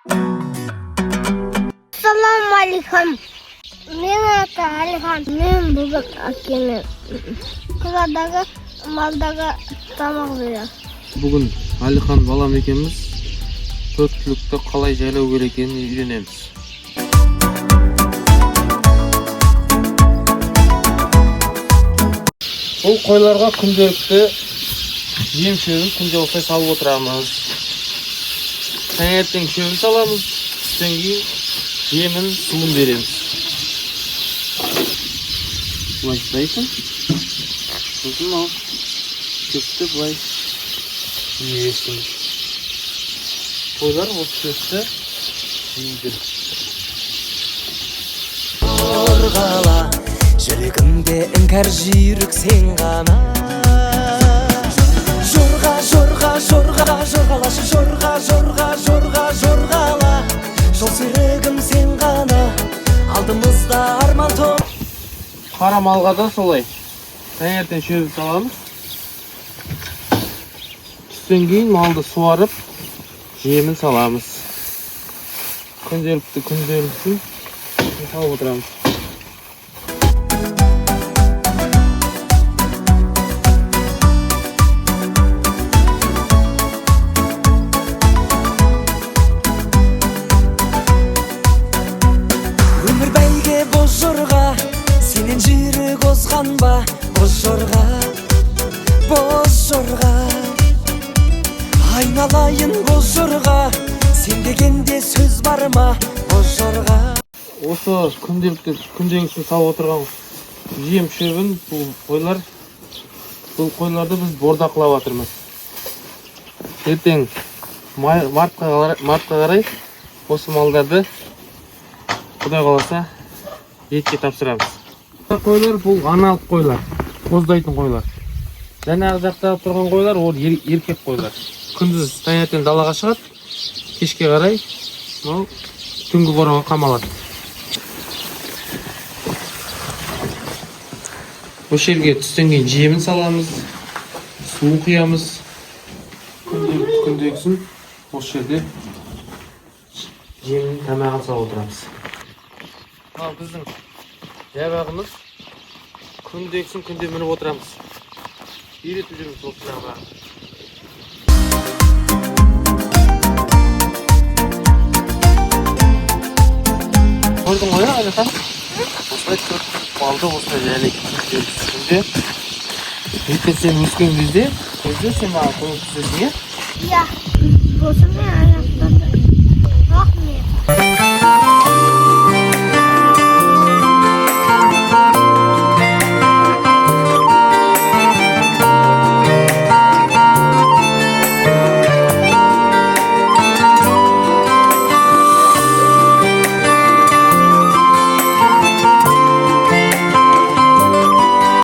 Assalomu alaykum. Men Alihan. Men bugun akini qiladagi maldaga tamoq beramiz. Bugun Alihan balam ekemiz төртілікті қалай жайлау керек екенін үйренеміз. Бұл қойларға күнделікті жем шөбін күнде осылай салып отырамыз. Таңертең шөбін саламыз, түстен кейін жемін, суын береміз. Былай ұстайсың. Сосын ал. Шөпті былай жүйесің. Қойлар осы шөпті жейді. Жорғала, жүрегімде іңкәр жүйрік сен ғана. Жорға, жорға, жорға, жорғалашы, жорға, жорға, жорға, жорғала. Жол серігім сен ғана, алдымызда арман топ. Қара малға да солай. Таңертең шөбін саламыз. Түстен кейін малды суарып, жемін саламыз. Күнделікті салып отырамыз. Өмір бәйге боз жорға, сенен жүйрік озған ба? Боз жорға, боз жорға. Айналайын боз жорға, сен дегенде сөз бар ма? Боз жорға. Осы күнделікті салып отырған жем шөбін бұл қойларды біз бордақылап жатырмыз. Ертең мартқа қарай осы малдарды Құдай қаласа етке тапсырамыз. Қойлар бұл аналық қойлар, боздайтын қойлар. Жаңағы жақта тұрған қойлар ол еркек қойлар. Күндіз таңертең далаға шығады, кешке қарай түнгі қораға қамалады. Осы жерге түстен кейін жемін саламыз, суын құямыз. Күндегісін осы жерде жемін тамағын салып отырамыз. Ал біздің жабағымыз күндегісін күнде мініп отырамыз. Үйретіп жүрміз осы жабағын. Көрдің ғой, Алихан? Осылай төрт малды осылай жайлайтын күнде. Ертең сен өскен кезде сен маған көмектесесің, е? Иә, осы мен аяқтады. Рахмет.